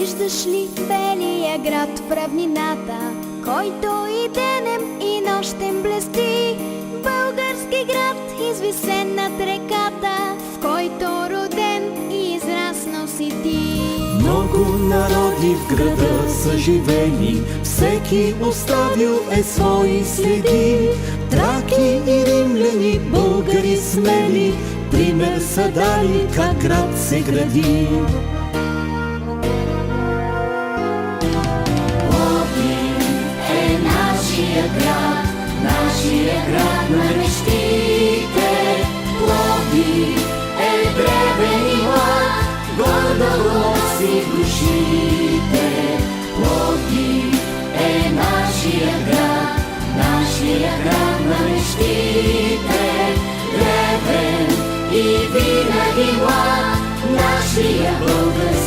Виждаш ли белия град в равнината, който и денем и нощем блести? Български град, извисен над реката, в който роден и израснал си ти. Много народи в града са живели, всеки оставил е свои следи. Траки и римляни, българи смели, пример са дали как град се гради. Нашия град на мечтите. Пловдив е древен и млад, гордо носи душите. Пловдив е нашия град на мечтите. Древен и винаги млад, нашия български